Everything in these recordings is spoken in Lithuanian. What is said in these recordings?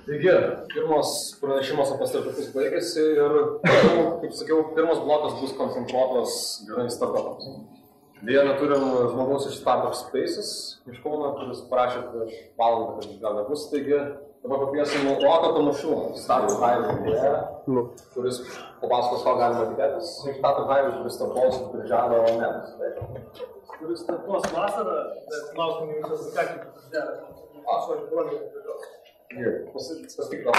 Taigi, pirmas pranešimas apie startupus baigėsi ir, kaip sakiau, pirmas blokas bus koncentruotas gerai startupams. Deja, neturim žmogaus iš Startup Spaces iš Kauno, kuris parašė prieš valandą, kad gal nebus. Taigi, dabar pakviesim Roką Tamošiūną, Startup Highway, kuris papasakos, ko galima tikėtis. Startup Highway, kuris startuos birželio mėnesį. Kuris startuos vasarą, bet laukiam visos atsakymų pasidarę. Aš važiuoju pradžios. Pasitikro.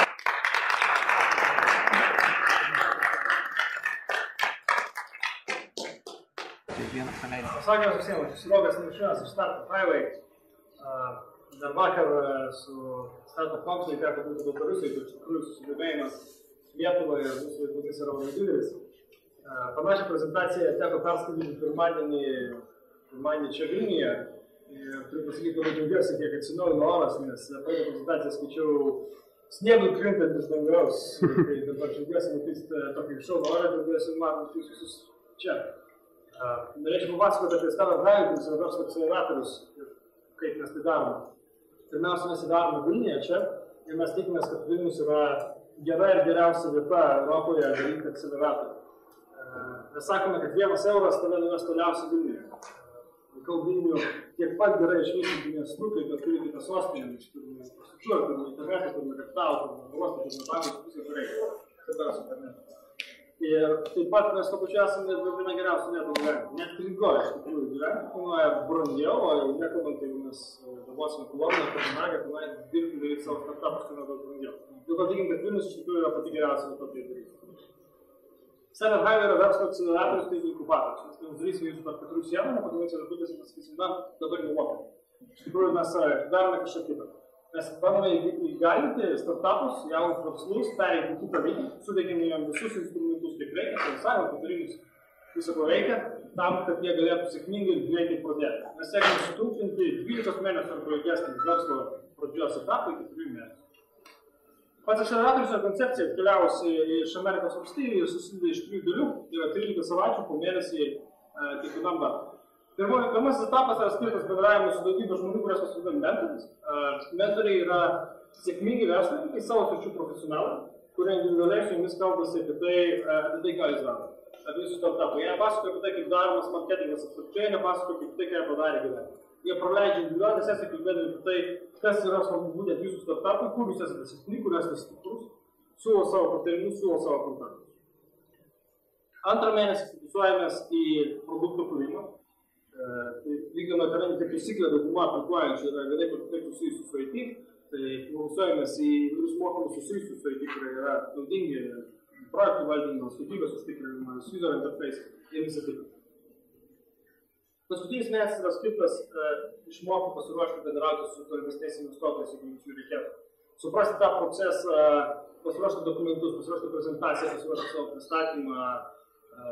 Pasakymas visiems, aš Rokas Tamošiūnas iš Startup Highway. Dar vakar su Startup Council teko būti Baltarusijai, kur iš tikrųjų susidomėjimas Lietuvoje ir mūsų veiklomis yra labai didelis. Panašią prezentaciją teko perskaityti pirmadienį čia Vilniuje. Ir turiu pasakyti, labai džiaugiuosi, kiek atsinaujino oras, nes praeitą prezentaciją skaičiau sniegui krintantis dangaus. Tai dabar džiaugiuosi matyti tokį šaunų orą, džiaugiuosi matant jūs visus čia. Norėčiau papasakoti apie Startup Highway, kuris yra verslo akceleratorius ir kaip mes tai darome. Pirmiausia, mes tai darome Vilniuje čia ir mes tikimės, kad Vilnius yra gera ir geriausia vieta Europoje daryti akceleratorių. Mes sakome, kad 1 euras tave nuves toliausiai Vilniuje. Vaikau Vilnių tiek pat gerai išvystyti miestų, kaip kad turi kitą sostinę. Turime infrastruktūrą, turime internetą, turime kapitalą, turime uostą, turime bankus, viską gerai. Kaip dar su internetu. Ir taip pat mes to pačiu esame viena geriausia vietų gyventi. Net Rygoj iš tikrųjų gyventi, kainuoja brangiau, o jau nekalbant, jeigu mes galvosime Koloniją, Kopenhagą, tenai dirbti daryti savo startupus, tai daug brangiau. Dėl to tikim, kad Vilnius iš tikrųjų yra pati geriausia vieta tai daryti. Startup Highway yra verslo akceleratorius, tai inkubatorius. Mes neuždarysime jūsų per 4 sienų, nepadarysim žodžiais ir pasakysim, na, dabar nemokamai. Iš tikrųjų mes darome kažką kitą. Mes bandome įgalinti startupus, jaunus verslus, pereiti kitą lygį, suteikime jiems visus instrumentus, kiek reikia, finansavimo, patarimus, viso ko reikia, tam, kad jie galėtų sėkmingai ir greitai pradėti. Mes siekime sutrumpinti 12 mėnesių arba ilgesnį verslo pradžios etapą iki 3 mėnesių. Pats akceleratorius ir koncepcija atkeliavusi iš Amerikos valstijų ir susideda iš 3 dalių, yra 13 savaičių po mėnesį kiekvienam darbui. Pirmasis etapas yra skirtas bendravimui su daugybė žmonių, kurias mes vadiname mentoriais. Mentoriai yra sėkmingi verslininkai, savo sričių profesionalai, kurie individualiai su jumis kalbasi apie tai, ką jūs daro. Apie jūsų startupą. Jie pasakoja apie tai, kaip daromas marketingas apskritai, nepasakoja apie tai, ką jie padarė gyvenime. Jie praleidžia individualią sesiją, kalbėdami apie tai, kas yra svarbu būtent jūsų startupui, kur jūs esate silpni, kur esate stiprus, siūlo savo patarimus, siūlo savo kontaktus. Antrą mėnesį fokusuojamės į produktų kūrimą. Vykdome, kadangi kaip taisyklė dauguma aplikuojančių yra vienaip ar kitaip susijusių su IT, tai fokusuojamės į įvairius mokymus susijusius su IT, kurie yra naudingi projektų valdymas, kokybės užtikrinimas, user interface ir visa kita. Paskutinis mėnesis yra skirtas išmokti pasiruošti bendrauti su tolimesniais investuotojais, jeigu jums jų reikėtų. Suprasti tą procesą, pasiruošti dokumentus, pasiruošti prezentaciją, pasiruošti savo pristatymą,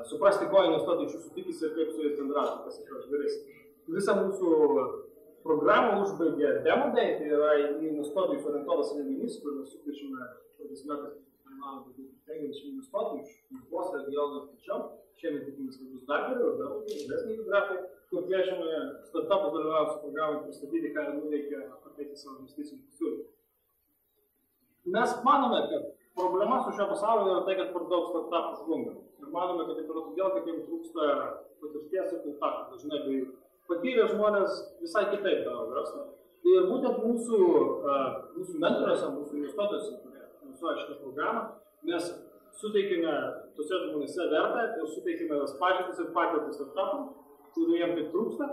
suprasti, ko investuotojai iš jūsų tikisi ir kaip su jais bendrauti, kas iš jos darys. Visą mūsų programą užbaigė Demo Day, tai yra investuotojus orientuotas renginys, kur mes sukviečiame praeitais metais 50 investuotojų iš Lietuvos regionų ir tačiau. Šiemet tikimės, kad bus dar geriau, dar didesnį geografį, kur kviečiame startupus dalyvauti su programai pristatyti, ką jie nuveikia, pateikti savo investicijų pasiūlymų. Mes manome, kad problema su šio pasaulio yra tai, kad per daug startupų žlunga. Ir manome, kad taip yra todėl, kad jiems trūksta patirties ir kontaktų. Dažnai patyrę žmonės visai kitaip daro verslą. Ir būtent mūsų mentoriuose, mūsų investuotojuose, kurie investuoja šitą programą, mes suteikime tose žmonėse vertę ir suteikime tas pažintis ir patirtis startupų, kurių jiems taip trūksta,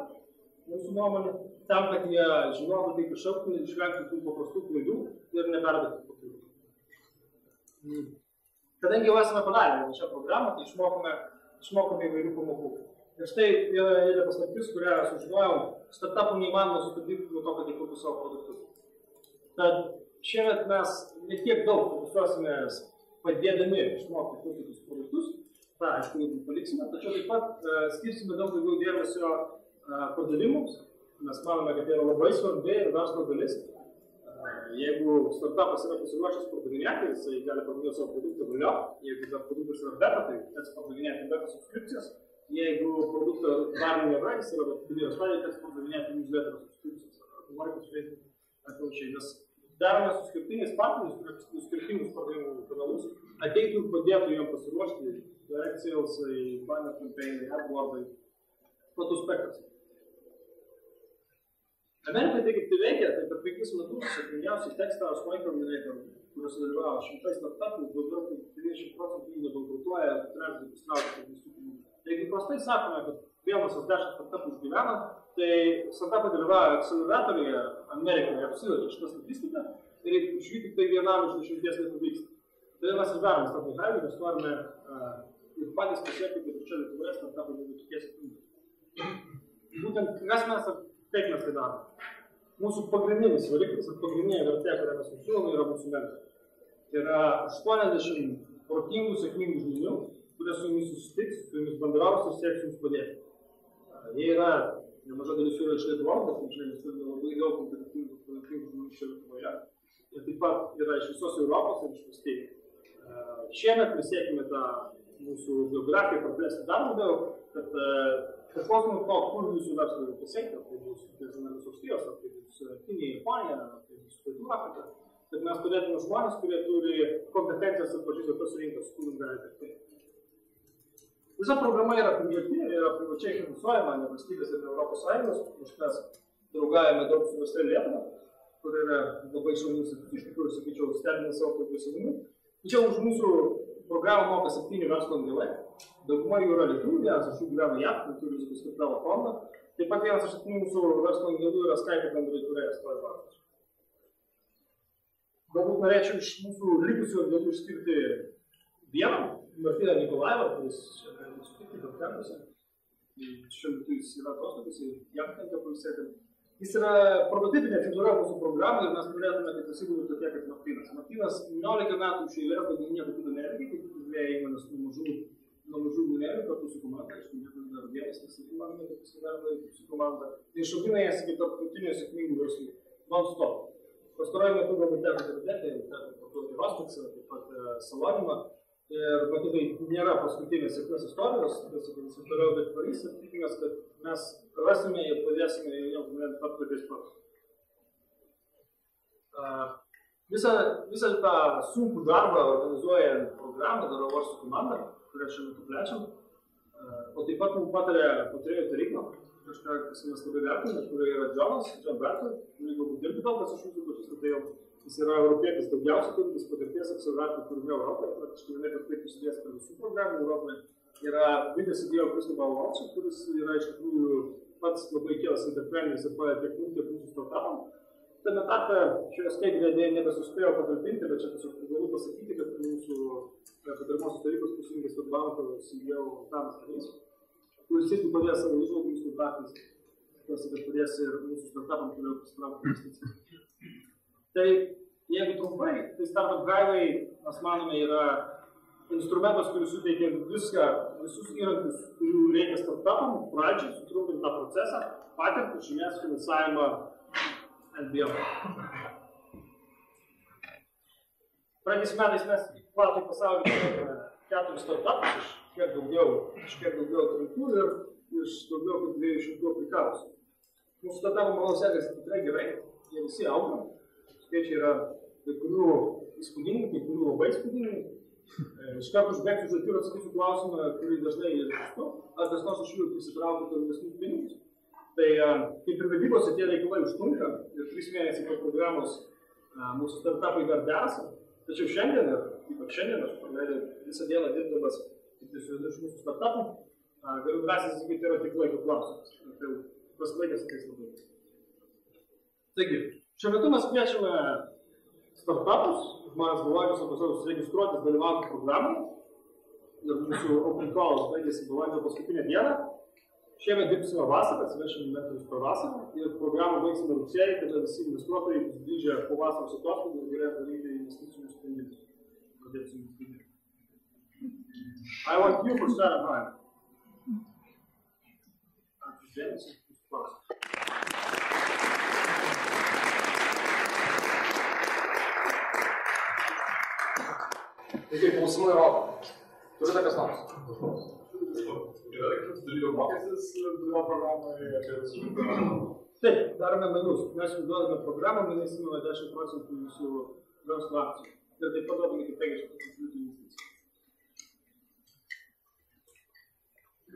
mūsų nuomonė, tam, kad jie žinotų, kaip iššaukti, išvengti tų paprastų klaidų ir neperdėti tų klaidų. Kadangi jau esame padarę šią programą, tai išmokome įvairių pamokų. Ir štai yra paslaptis, kurią sužinojau, startupų neįmanoma sustabdyti nuo to, kad jie kurtų savo produktus. Tad šiemet mes ne tiek daug fokusuosime padėdami išmokti kurti tus produktus, tą aišku, jeigu paliksime, tačiau taip pat skirsime daug daugiau dėmesio pardavimams. Mes manome, kad tai yra labai svarbi ir verslo dalis. Jeigu startupas yra pasiruošęs pardavinėti, jisai gali pardavinėti savo produktą vėliau. Jeigu dar produktas yra beta, tai teks pardavinėti beta subskripcijas. Jeigu produkto dar nėra, jis yra beta stadija, teks pardavinėti newsletter subskripcijas. Ar marketing, ar panašiai. Nes darome su skirtingais partneriais, kurie su skirtingus pardavimų kanalus, ateitų ir padėtų jiem pasiruošti direct sales, banner campaign, AdWords, platus spektras. Amerikai tai kaip tai veikia, tai per 5 metus sėkmingiausiai Techstars Microminator, kuriuose dalyvavo 100 startupų, daugiau kaip 30% jų nebankrutuoja, trečdalį pasitraukia visų pinigų. Jeigu prastai sakome, kad vienas 10 startupų išgyvena, tai startupai dalyvauja akceleratoriuje Amerikoje, apsivežė šitą statistiką ir iš jų tik tai vienam iš 10 nepavyksta. Tai mes ir darome startup Hihgway, mes norime ir patys pasiekti, kad čia Lietuvoje startupai nebūtų tokie sėkmingi. Būtent kas mes ir kaip mes tai darome. Mūsų pagrindinis variklis ir pagrindinė vertė, kurią mes siūlome, yra mūsų mentoriai. Tai yra 80 protingų, sėkmingų žmonių, kurie su jumis susitiks, su jumis bendraus ir sieks jums padėti. Jie yra, nemaža dalis jų yra iš Lietuvos, bet mes turime labai daug kompetitingų žmonių iš Lietuvoje. Ir taip pat yra iš visos Europos ir iš valstybių. Šiemet mes siekime tą mūsų biografiją praplėsti dar labiau, kad priklausomai to, kur jūsų verslą pasiekti, tai bus Vilnius valstijos, tai bus Kinija, Japonija, tai bus Pietų Afrika, kad mes turėtume žmonės, kurie turi kompetencijas ir pažįsta tas rinkas, kur jums galite ateiti. Visa programa yra pildyti, yra privačiai finansuojama, ne valstybės ir Europos Sąjungos, už mes draugavome daug su Swed Lietuva, kur yra labai šaunių institucijų, iš tikrųjų, sakyčiau, stebina savo profesionalumą. Tačiau už mūsų programą moka 7 verslo angelai. Dauguma jų yra lietuvių, vienas iš jų gyvena JAV, turi rizikos kapitalo fondą. Taip pat vienas iš 7 mūsų verslo angelų yra Skype bendraįkūrėjas, to vardas. Galbūt norėčiau iš mūsų likusių angelų išskirti vieną, Martyną Nikolaevą, kuris čia gali sutikti daug tempuose. Šiuo metu jis yra atostogos ir jam tenka pavisėti. Jis yra prototipinė figūra mūsų programų ir mes norėtume, kad visi būtų tokie kaip Martynas. Martynas 19 metų iš eilės daugiau nieko kito neveikia, kaip dvieja įmonės nuo mažų įmonėlių kartu su komanda, aišku, niekas dar vienas, nes įmanome, kad pasidarome su komanda. Tai išaugina jas iki tarptautinių sėkmingų verslų. Non-stop. Pastaruoju metu galbūt teko girdėti, teko pakuoti Rokaksą, taip pat Salonimą. Ir pati tai nėra paskutinės sėkmės istorijos, tas toliau bet Paris ir tikimės, kad mes rasime ir padėsime jiems gyventi pat tokiais pat. Visą tą sunkų darbą organizuojant programą daro Varsų komanda, kurią šiuo metu plečiam. O taip pat mums patarėjų taryba, kažką, kas mes labai vertiname, kurioje yra John Bradford, kurį galbūt dirbi daug, kas iš jūsų pažįsta, tai jau jis yra europietis daugiausiai turintis patirties akceleratorių kūrime Europoje, praktiškai vienai kad taip prisidės prie visų programų Europoje. Yra Vidės įdėjo Kristobal Walshas, kuris yra iš tikrųjų pats labai kėlas entrepreneuris ir padeda tiek mums, tiek mūsų startupam. Tame tarpe šioje skaidrėje nebesuspėjau patalpinti, bet čia tiesiog galiu pasakyti, kad mūsų padarmosios tarybos prisijungęs Swed banko CEO Tamas Karys, kuris irgi padės savo įžvalgomis kontaktais, tikiuosi, kad padės ir mūsų startupam toliau pasitraukti investicijas. Tai jeigu trumpai, tai Startup Hihgway, mes manome, yra instrumentas, kuris suteikia visus įrankius, kurių reikia startupam, pradžiai, sutrumpinti tą procesą, patirtį, žinias, finansavimą NBO. Praeitais metais mes platų pasaulį 4 startupus, iš kiek daugiau atrinktų ir iš daugiau kaip 200 aplikavusių. Mūsų startupam manau sekasi tikrai gerai, jie visi auga. Skaičiai yra kai kurių įspūdingi, kai kurių labai įspūdingi. Iš karto užbėgsiu už akių ir atsakysiu klausimą, kurį dažnai išgirstu. Ar kas nors iš jų prisitraukti tolimesnius pinigus. Tai kaip ir vedybose tie reikalai užtrunka ir 3 mėnesiai po programos mūsų startupai dar derasi. Tačiau šiandien, ypač šiandien, aš praleidau visą dieną dirbdamas tik su vienu iš mūsų startupų, galiu drąsiai sakyti, tai yra tik laiko klausimas. Tai pasilaikęs ateis labai. Taigi, šiuo metu mes kviečiame startupus, žmonės galvojančius apie savo registruotis dalyvauti programai ir mūsų open calls baigėsi balandžio paskutinę dieną. Šiemet dirbsime vasarą, atsivešime mentorius per vasarą ir programą baigsime rugsėjį, kada visi investuotojai bus grįžę po vasaros atostogų ir galės daryti investicinius sprendimus. Pradėsim investuoti. I want you for startup time. Ačiū dėmesį. Taigi, klausimai rodo. Turite kas nors? Yra, kad dalyvavimo mokestis dalyvavimo programoje apie visų Taip, darome mainus. Mes jums duodame programą, mainais įmame 10% jūsų verslo akcijų. Ir taip pat duodame iki 50% investicijų.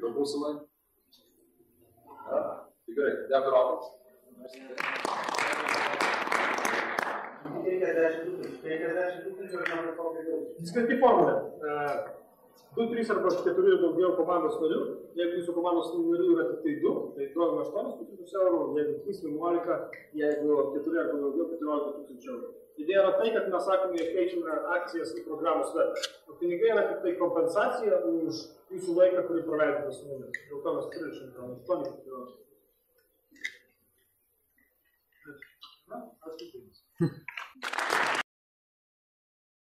Yra klausimai? Tikrai, dėkui Rokas. 50 tūkstančių. Skirti formulė. 2, 3 arba 4 daugiau komandos narių. Jeigu jūsų komandos narių yra tik tai 2, tai duodame 8 tūkstančius eurų, jeigu 3, 11, jeigu 4 arba daugiau 14 tūkstančių eurų. Idėja yra tai, kad mes sakome, jog keičiame akcijas į programos vertę. O pinigai yra tik tai kompensacija už jūsų laiką, kurį praleidome su mumis. Dėl to mes 38 14.